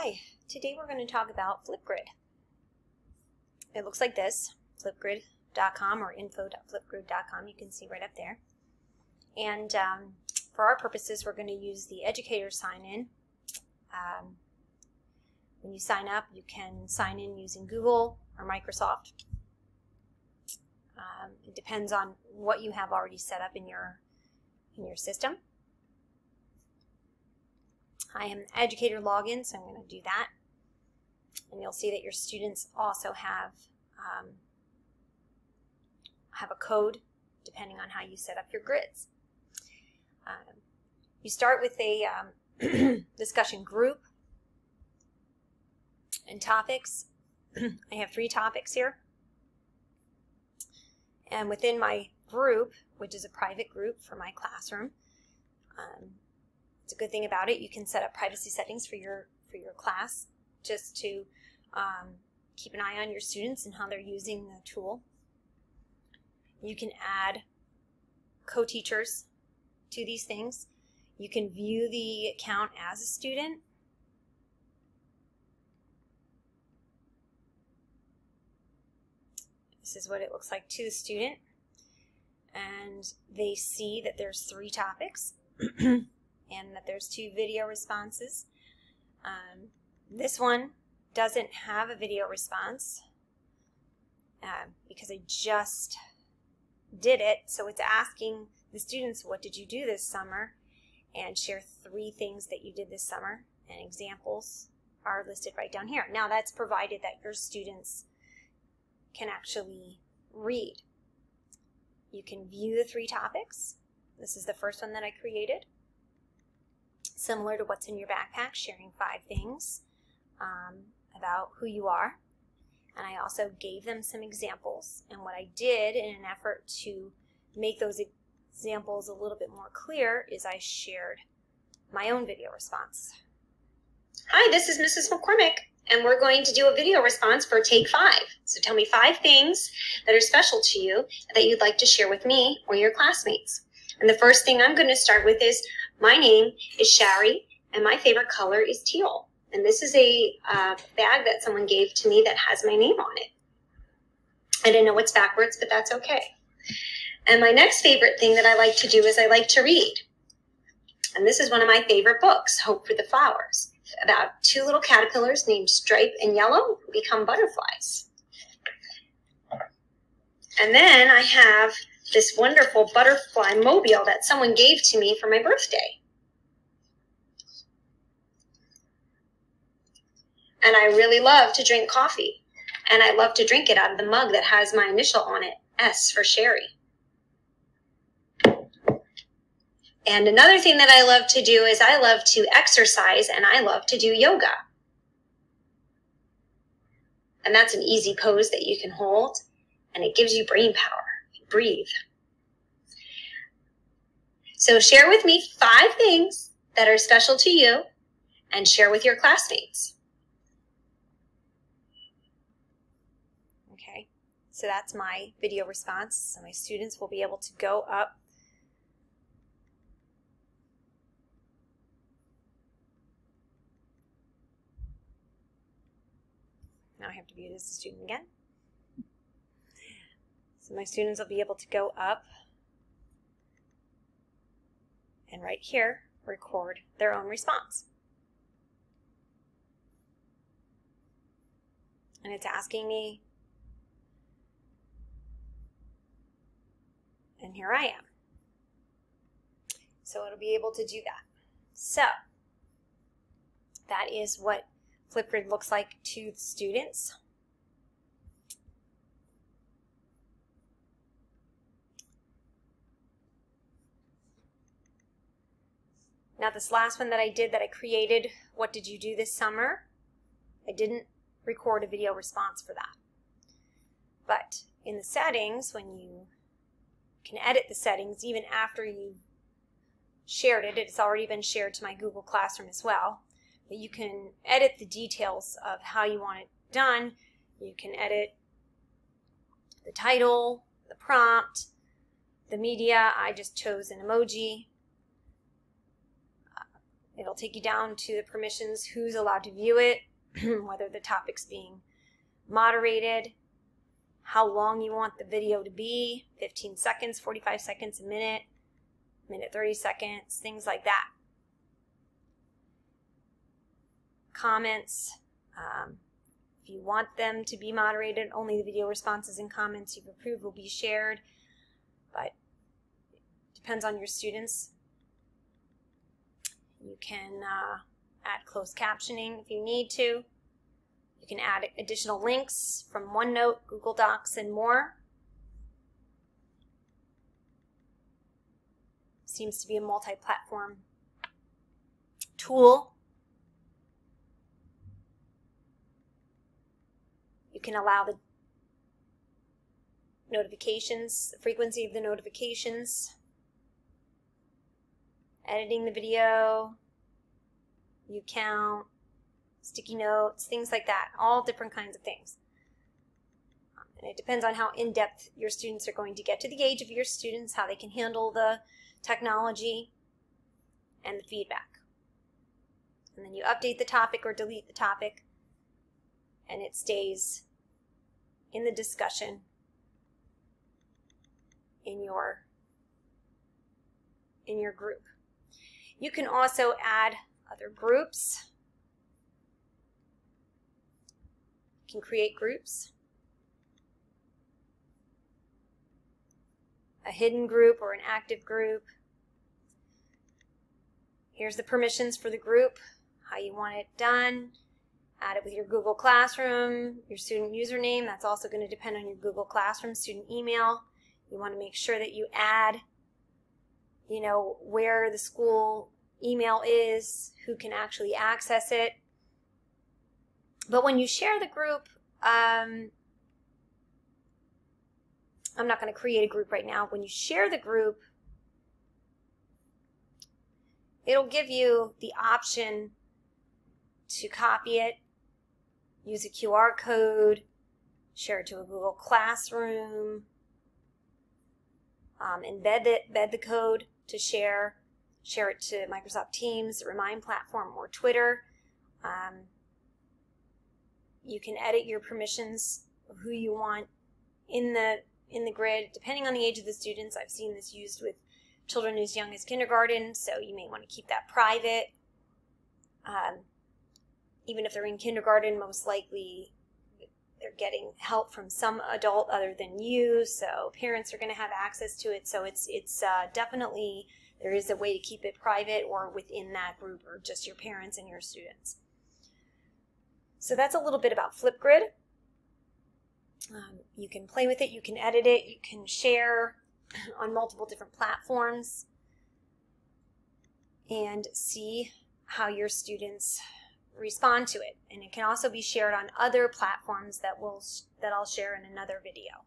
Hi, today we're going to talk about Flipgrid. It looks like this, flipgrid.com or info.flipgrid.com, you can see right up there. And for our purposes, we're going to use the educator sign-in. When you sign up, you can sign in using Google or Microsoft. It depends on what you have already set up in your system. I am an educator login, so I'm going to do that. And you'll see that your students also have a code depending on how you set up your grids. You start with a discussion group and topics. I have 3 topics here. And within my group, which is a private group for my classroom, it's a good thing about it. You can set up privacy settings for your class just to keep an eye on your students and how they're using the tool. You can add co-teachers to these things. You can view the account as a student. This is what it looks like to the student. And they see that there's 3 topics and that there's 2 video responses. This one doesn't have a video response because I just did it. So it's asking the students, what did you do this summer? And share 3 things that you did this summer. And examples are listed right down here. Now that's provided that your students can actually read. You can view the 3 topics. This is the first one that I created. Similar to what's in your backpack, sharing 5 things about who you are. And I also gave them some examples. And what I did in an effort to make those examples a little bit more clear is I shared my own video response. Hi, this is Mrs. McCormick, and we're going to do a video response for Take 5. So tell me 5 things that are special to you that you'd like to share with me or your classmates. And the first thing I'm going to start with is, my name is Shari, and my favorite color is teal. And this is a bag that someone gave to me that has my name on it. I didn't know it's backwards, but that's okay. And my next favorite thing that I like to do is I like to read. And this is one of my favorite books, Hope for the Flowers, about 2 little caterpillars named Stripe and Yellow who become butterflies. And then I have this wonderful butterfly mobile that someone gave to me for my birthday. And I really love to drink coffee. And I love to drink it out of the mug that has my initial on it, S for Sherry. And another thing that I love to do is I love to exercise and I love to do yoga. And that's an easy pose that you can hold and it gives you brain power. Breathe. So share with me 5 things that are special to you and share with your classmates. Okay, so that's my video response. So my students will be able to go up Now I have to view it as a student again. So my students will be able to go up and right here record their own response. And it's asking me, and here I am. So it'll be able to do that. So that is what Flipgrid looks like to the students. Now this last one that I did that I created, what did you do this summer? I didn't record a video response for that. But in the settings, when you can edit the settings, even after you shared it, it's already been shared to my Google Classroom as well. But you can edit the details of how you want it done. You can edit the title, the prompt, the media. I just chose an emoji. It'll take you down to the permissions, who's allowed to view it, whether the topic's being moderated, how long you want the video to be, 15 seconds, 45 seconds, a minute, 30 seconds, things like that. Comments, if you want them to be moderated, only the video responses and comments you've approved will be shared, but it depends on your students. You can add closed captioning if you need to. You can add additional links from OneNote, Google Docs, and more. Seems to be a multi-platform tool. You can allow the notifications, the frequency of the notifications, editing the video, view count, sticky notes, things like that, all different kinds of things. And it depends on how in-depth your students are going to get, to the age of your students, how they can handle the technology and the feedback. And then you update the topic or delete the topic, and it stays in the discussion in your group. You can also add other groups. You can create groups, a hidden group or an active group. Here's the permissions for the group, how you want it done. Add it with your Google Classroom, your student username. That's also going to depend on your Google Classroom student email. You want to make sure that you add, where the school email is, who can actually access it. But when you share the group, I'm not going to create a group right now. When you share the group, it'll give you the option to copy it, use a QR code, share it to a Google Classroom, embed the code to share it to Microsoft Teams, the Remind platform, or Twitter. You can edit your permissions of who you want in the grid, depending on the age of the students. I've seen this used with children as young as kindergarten, so you may want to keep that private. Even if they're in kindergarten, most likely they're getting help from some adult other than you, so parents are going to have access to it. So it's definitely, there is a way to keep it private or within that group, or just your parents and your students. So that's a little bit about Flipgrid. You can play with it, you can edit it, you can share on multiple different platforms and see how your students respond to it. And it can also be shared on other platforms that I'll share in another video.